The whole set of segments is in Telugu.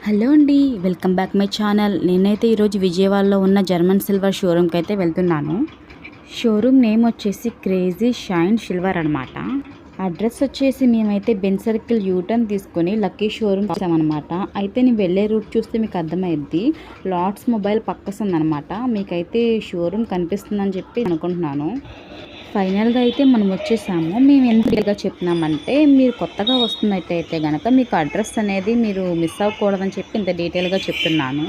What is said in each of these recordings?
హలో అండి, వెల్కమ్ బ్యాక్ మై ఛానల్. నేనైతే ఈరోజు విజయవాడలో ఉన్న జర్మన్ సిల్వర్ షోరూమ్కి అయితే వెళ్తున్నాను. షోరూమ్ నేమ్ వచ్చేసి క్రేజీ షైన్ సిల్వర్ అనమాట. అడ్రస్ వచ్చేసి మేమైతే బెన్ సర్కిల్ యూటర్న్ తీసుకొని లక్కీ షోరూమ్ వచ్చామన్నమాట. అయితే నేను వెళ్ళే రూట్ చూస్తే మీకు అర్థమైద్ది. LADS mobile పక్కస్తుందనమాట. మీకైతే షోరూమ్ కనిపిస్తుందని చెప్పి అనుకుంటున్నాను. ఫైనల్గా అయితే మనం వచ్చేసాము. మేము ఎందుకుగా చెప్తున్నామంటే, మీరు కొత్తగా వస్తున్నట్టయితే కనుక మీకు అడ్రస్ అనేది మీరు మిస్ అవ్వకూడదని చెప్పి ఇంత డీటెయిల్గా చెప్తున్నాను.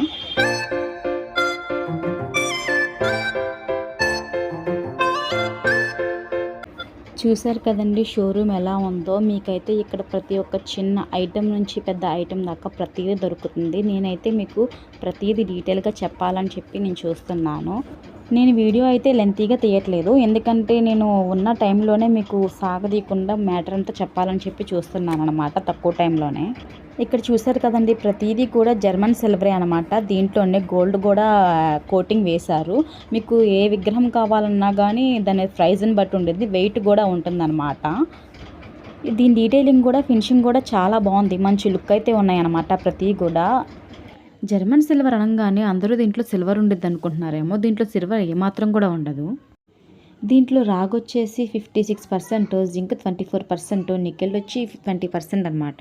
చూసారు కదండి షోరూమ్ ఎలా ఉందో. మీకైతే ఇక్కడ ప్రతి ఒక్క చిన్న ఐటెం నుంచి పెద్ద ఐటెం దాకా ప్రతిదీ దొరుకుతుంది. నేనైతే మీకు ప్రతిదీ డీటెయిల్గా చెప్పాలని చెప్పి నేను చూస్తున్నాను. నేను వీడియో అయితే లెంతీగా తీయట్లేదు, ఎందుకంటే నేను ఉన్న టైంలోనే మీకు సాగదీయకుండా మ్యాటర్ అంతా చెప్పాలని చెప్పి చూస్తున్నాను అనమాట, తక్కువ టైంలోనే. ఇక్కడ చూసారు కదండి, ప్రతిదీ కూడా జర్మన్ సిల్వరే అనమాట. దీంట్లోనే గోల్డ్ కూడా కోటింగ్ వేశారు. మీకు ఏ విగ్రహం కావాలన్నా కానీ దాని ప్రైజ్ని బట్టి ఉండేది, వెయిట్ కూడా ఉంటుందన్నమాట. దీని డీటెయిలింగ్ కూడా ఫినిషింగ్ కూడా చాలా బాగుంది, మంచి లుక్ అయితే ఉన్నాయన్నమాట ప్రతి కూడా. జర్మన్ సిల్వర్ అనగానే అందరూ దీంట్లో సిల్వర్ ఉండిద్ది అనుకుంటున్నారేమో. దీంట్లో సిల్వర్ ఏమాత్రం కూడా ఉండదు. దీంట్లో రాగ్ వచ్చేసి 56%, జింక్ 24%, నికెల్ వచ్చి 20% అనమాట.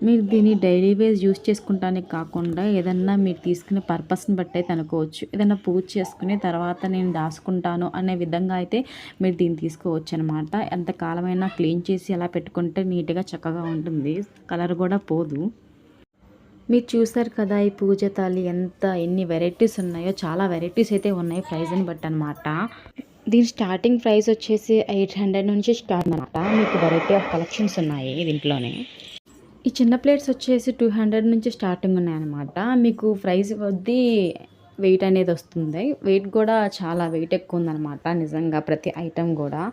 మీరు దీన్ని డైలీ వేస్ యూస్ చేసుకుంటానికి కాకుండా ఏదన్నా మీరు తీసుకునే పర్పస్ని బట్టి అయితే అనుకోవచ్చు. ఏదైనా పూజ చేసుకుని తర్వాత నేను దాచుకుంటాను అనే విధంగా అయితే మీరు దీన్ని తీసుకోవచ్చు అనమాట. ఎంతకాలమైనా క్లీన్ చేసి అలా పెట్టుకుంటే నీట్గా చక్కగా ఉంటుంది, కలర్ కూడా పోదు. మీరు చూసారు కదా ఈ పూజ తాళి ఎన్ని వెరైటీస్ ఉన్నాయో. చాలా వెరైటీస్ అయితే ఉన్నాయి ప్రైజ్ని బట్టి అనమాట. దీని స్టార్టింగ్ ప్రైస్ వచ్చేసి 800 నుంచి స్టార్ట్ అనమాట. మీకు వెరైటీ ఆఫ్ కలెక్షన్స్ ఉన్నాయి దీంట్లోనే. ఈ చిన్న ప్లేట్స్ వచ్చేసి 200 నుంచి స్టార్టింగ్ ఉన్నాయన్నమాట. మీకు ప్రైస్ వద్ది వెయిట్ అనేది వస్తుంది. వెయిట్ కూడా చాలా వెయిట్ ఎక్కువ ఉందన్నమాట నిజంగా ప్రతి ఐటెం కూడా.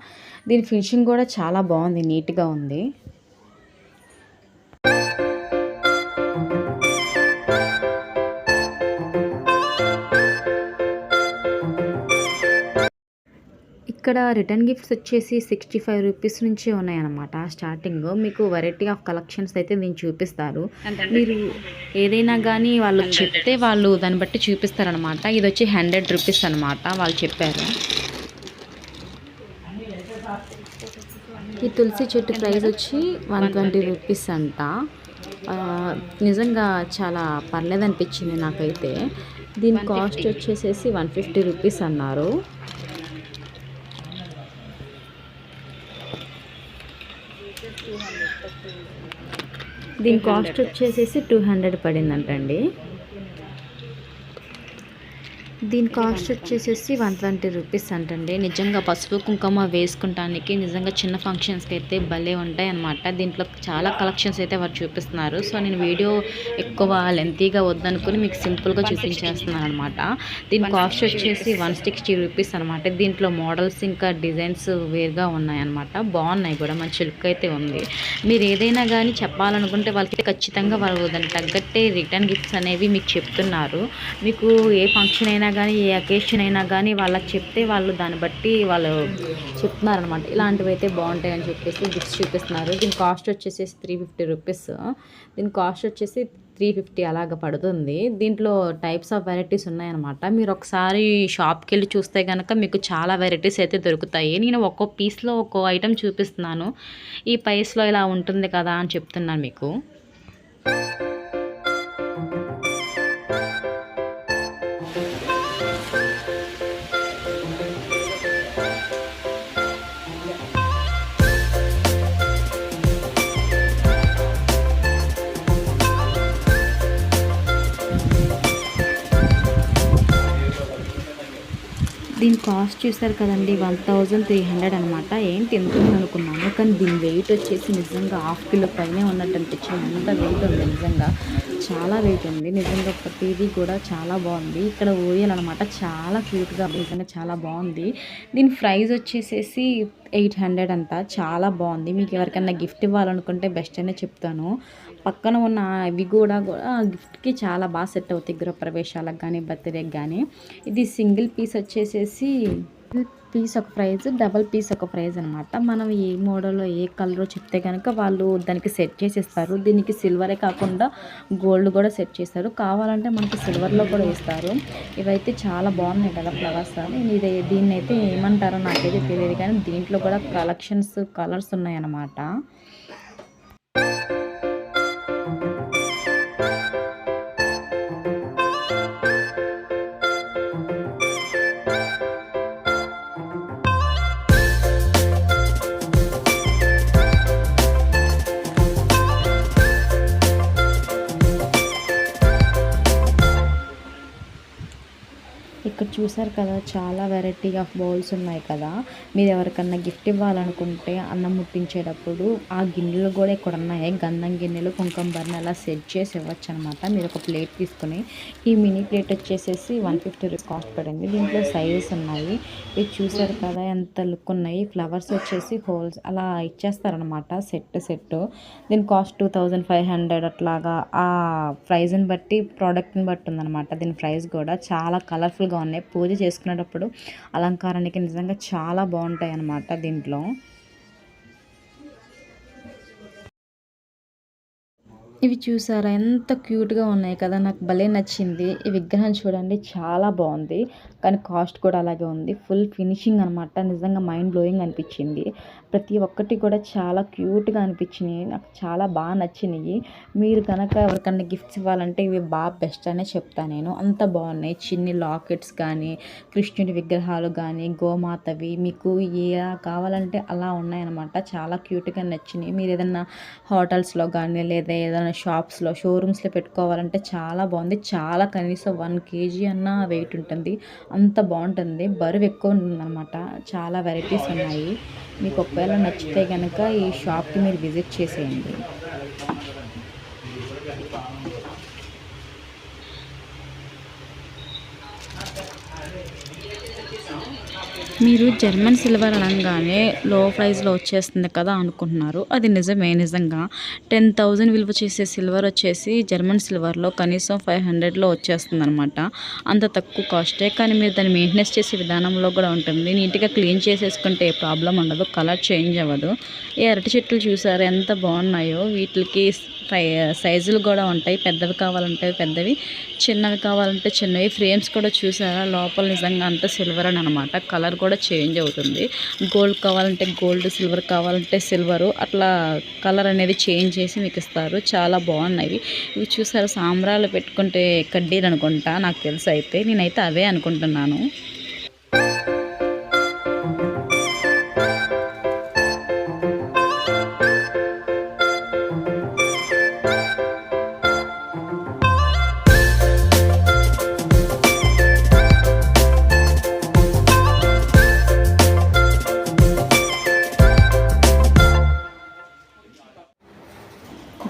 దీని ఫినిషింగ్ కూడా చాలా బాగుంది, నీట్గా ఉంది. ఇక్కడ రిటర్న్ గిఫ్ట్స్ వచ్చేసి 65 రూపీస్ నుంచి ఉన్నాయన్నమాట స్టార్టింగ్. మీకు వెరైటీ ఆఫ్ కలెక్షన్స్ అయితే దీన్ని చూపిస్తారు. మీరు ఏదైనా కానీ వాళ్ళు చెప్తే వాళ్ళు దాన్ని బట్టి చూపిస్తారనమాట. ఇది వచ్చి 100 రూపీస్ అనమాట, వాళ్ళు చెప్పారు. ఈ తులసి చెట్టు ప్రైస్ వచ్చి 120 రూపీస్ అంట. నిజంగా చాలా పర్లేదు అనిపించింది నాకైతే. దీని కాస్ట్ వచ్చేసేసి 150 రూపీస్ అన్నారు. దీని కాస్ట్ వచ్చేసేసి 200 పడిందంటండి. దీని కాస్ట్ వచ్చేసేసి 120 రూపీస్ అంటండి. నిజంగా పసుపు కుంకుమ వేసుకుంటానికి నిజంగా చిన్న ఫంక్షన్స్కి అయితే భలే ఉంటాయి అనమాట. దీంట్లో చాలా కలెక్షన్స్ అయితే వారు చూపిస్తున్నారు. సో నేను వీడియో ఎక్కువ లెంతీగా వద్దనుకుని మీకు సింపుల్గా చూపించేస్తున్నాను అనమాట. దీని కాస్ట్ వచ్చేసి 160 రూపీస్ అనమాట. దీంట్లో మోడల్స్ ఇంకా డిజైన్స్ వేరుగా ఉన్నాయన్నమాట. బాగున్నాయి కూడా, మంచి లుక్ అయితే ఉంది. మీరు ఏదైనా కానీ చెప్పాలనుకుంటే వాళ్ళకి ఖచ్చితంగా వాళ్ళు దానికి తగ్గట్టే రిటర్న్ గిఫ్ట్స్ అనేవి మీకు చెప్తున్నారు. మీకు ఏ ఫంక్షన్ అయినా కానీ ఏ అకేషన్ అయినా కానీ వాళ్ళకి చెప్తే వాళ్ళు దాన్ని బట్టి వాళ్ళు చెప్తున్నారనమాట. ఇలాంటివి అయితే బాగుంటాయి అని చెప్పేసి గిఫ్ట్స్ చూపిస్తున్నారు. దీని కాస్ట్ వచ్చేసి 350 రూపీస్. దీని కాస్ట్ వచ్చేసి 350 అలాగ పడుతుంది. దీంట్లో టైప్స్ ఆఫ్ వెరైటీస్ ఉన్నాయన్నమాట. మీరు ఒకసారి షాప్కి వెళ్ళి చూస్తే కనుక మీకు చాలా వెరైటీస్ అయితే దొరుకుతాయి. నేను ఒక్కో పీస్లో ఒక్కో ఐటెం చూపిస్తున్నాను. ఈ ప్రైస్లో ఇలా ఉంటుంది కదా అని చెప్తున్నాను మీకు. దీని కాస్ట్ చూసారు కదండి, 1300 అనమాట. ఏంటి ఎంత అనుకున్నాను, కానీ దీని వెయిట్ వచ్చేసి నిజంగా 1/2 కిలో పైనే ఉన్నట్టు అనిపించింది. అంత వెయిట్ ఉంది, నిజంగా చాలా వెయిట్ ఉంది. నిజంగా ప్రతిదీ కూడా చాలా బాగుంది. ఇక్కడ ఊయలనమాట, చాలా క్యూట్గా నిజంగా చాలా బాగుంది. దీని ప్రైస్ వచ్చేసేసి 800 అంట. చాలా బాగుంది. మీకు ఎవరికైనా గిఫ్ట్ ఇవ్వాలనుకుంటే బెస్ట్ అనే చెప్తాను. పక్కన ఉన్న ఇవి కూడా గిఫ్ట్కి చాలా బాగా సెట్ అవుతాయి, గృహప్రవేశాలకు కానీ బర్త్డేకి కానీ. ఇది సింగిల్ పీస్ వచ్చేసేసి పీస్ ఒక ప్రైజ్, డబల్ పీస్ ఒక ప్రైజ్ అనమాట. మనం ఏ మోడల్లో ఏ కలరో చెప్తే కనుక వాళ్ళు దానికి సెట్ చేసి ఇస్తారు. దీనికి సిల్వరే కాకుండా గోల్డ్ కూడా సెట్ చేస్తారు. కావాలంటే మనకి సిల్వర్లో కూడా ఇస్తారు. ఇవైతే చాలా బాగున్నాయి కదా ఫ్లవర్స్. దీన్ని అయితే ఏమంటారో నాకైతే తెలియదు, కానీ దీంట్లో కూడా కలర్స్ ఉన్నాయన్నమాట. ఇక్కడ చూసారు కదా, చాలా వెరైటీ ఆఫ్ బౌల్స్ ఉన్నాయి కదా. మీరు ఎవరికన్నా గిఫ్ట్ ఇవ్వాలనుకుంటే అన్నం ముట్టించేటప్పుడు ఆ గిన్నెలు కూడా ఇక్కడ ఉన్నాయి. గంధం గిన్నెలు, కుంకుమ బర్రె అలా సెట్ చేసి ఇవ్వచ్చు అనమాట. మీరు ఒక ప్లేట్ తీసుకుని, ఈ మినీ ప్లేట్ వచ్చేసేసి 150 రూపీస్ కాస్ట్ పడింది. దీంట్లో సైజెస్ ఉన్నాయి. ఇది చూసారు కదా ఎంత లుక్ ఉన్నాయి. ఫ్లవర్స్ వచ్చేసి హోల్స్ అలా ఇచ్చేస్తారనమాట. సెట్ దీని కాస్ట్ 2500 అట్లాగా. ఆ ప్రైజ్ని బట్టి, ప్రోడక్ట్ని బట్టి ఉందన్నమాట దీని ప్రైస్ కూడా. చాలా కలర్ఫుల్గా ఉన్నాయి. పూజ చేసుకునేటప్పుడు అలంకారానికి నిజంగా చాలా బాగుంటాయి అన్నమాట దీంట్లో. ఇవి చూసారా ఎంత క్యూట్గా ఉన్నాయి కదా, నాకు భలే నచ్చింది. ఈ విగ్రహం చూడండి చాలా బాగుంది, కానీ కాస్ట్ కూడా అలాగే ఉంది. ఫుల్ ఫినిషింగ్ అనమాట. నిజంగా మైండ్ బ్లోయింగ్ అనిపించింది. ప్రతి ఒక్కటి కూడా చాలా క్యూట్గా అనిపించినాయి. నాకు చాలా బాగా నచ్చినాయి. మీరు కనుక ఎవరికన్నా గిఫ్ట్స్ ఇవ్వాలంటే ఇవి బాగా బెస్ట్ అనే చెప్తాను నేను. అంత బాగున్నాయి. చిన్ని లాకెట్స్ కానీ, కృష్ణుడి విగ్రహాలు కానీ, గోమాతవి, మీకు ఎలా కావాలంటే అలా ఉన్నాయన్నమాట. చాలా క్యూట్గా నచ్చినాయి. మీరు ఏదైనా హోటల్స్లో కానీ లేదా ఏదైనా షాప్స్లో, షోరూమ్స్లో పెట్టుకోవాలంటే చాలా బాగుంది. చాలా కనీసం 1 kg అన్న వెయిట్ ఉంటుంది. అంత బాగుంటుంది. బరువు ఎక్కువ ఉంటుందన్నమాట. చాలా వెరైటీస్ ఉన్నాయి. మీకు ఒకవేళ నచ్చితే కనుక ఈ షాప్కి మీరు విజిట్ చేసేయండి. మీరు జర్మన్ సిల్వర్ అనగానే లో ప్రైస్లో వచ్చేస్తుంది కదా అనుకుంటున్నారు. అది నిజమే. నిజంగా 10,000 విలువ చేసే సిల్వర్ వచ్చేసి జర్మన్ సిల్వర్లో కనీసం 500లో వచ్చేస్తుంది అనమాట. అంత తక్కువ కాస్టే. కానీ మీరు దాన్ని మెయింటెనెన్స్ చేసే విధానంలో కూడా ఉంటుంది. నీట్గా క్లీన్ చేసేసుకుంటే ఏ ప్రాబ్లం ఉండదు. కలర్ చేంజ్ అవ్వదు. ఈ అరటి చెట్లు చూసారు ఎంత బాగున్నాయో. వీటికి సైజులు కూడా ఉంటాయి. పెద్దవి కావాలంటే పెద్దవి, చిన్నవి కావాలంటే చిన్నవి. ఫ్రేమ్స్ కూడా చూసారా, లోపల నిజంగా అంత సిల్వర్ అని అనమాట. కలర్ కూడా చేంజ్ అవుతుంది. గోల్డ్ కావాలంటే గోల్డ్, సిల్వర్ కావాలంటే సిల్వరు, అట్లా కలర్ అనేది చేంజ్ చేసి మీకు ఇస్తారు. చాలా బాగున్నాయి. ఇవి చూసారా, సాంబ్రాలు పెట్టుకుంటే కడ్డీలు అనుకుంటా, నాకు తెలుసు. అయితే నేనైతే అవే అనుకుంటున్నాను.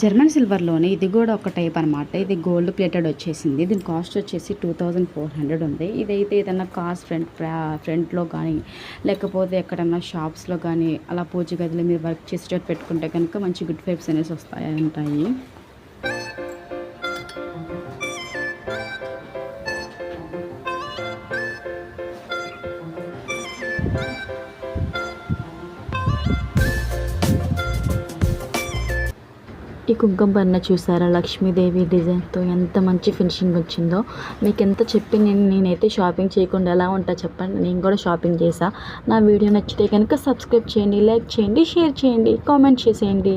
జర్మన్ సిల్వర్లోనే ఇది కూడా ఒక టైప్ అనమాట. ఇది గోల్డ్ ప్లేటెడ్ వచ్చేసింది. దీని కాస్ట్ వచ్చేసి 2400 ఉంది. ఇదైతే ఏదైనా కార్స్ ఫ్రంట్లో కానీ, లేకపోతే ఎక్కడన్నా షాప్స్లో కానీ, అలా పూజ గదిలో మీరు వర్క్ చేసేటట్టు పెట్టుకుంటే కనుక మంచి గుడ్ వైబ్స్ అనేసి ఉంటాయి. ఈ కుంకుమ బర్ణ చూసారా, లక్ష్మీదేవి డిజైన్తో ఎంత మంచి ఫినిషింగ్ వచ్చిందో. మీకు ఎంత చెప్పి నేనైతే షాపింగ్ చేయకుండా ఎలా ఉంటా చెప్పండి. నేను కూడా షాపింగ్ చేసా. నా వీడియో నచ్చితే కనుక సబ్స్క్రైబ్ చేయండి, లైక్ చేయండి, షేర్ చేయండి, కామెంట్ చేసేయండి.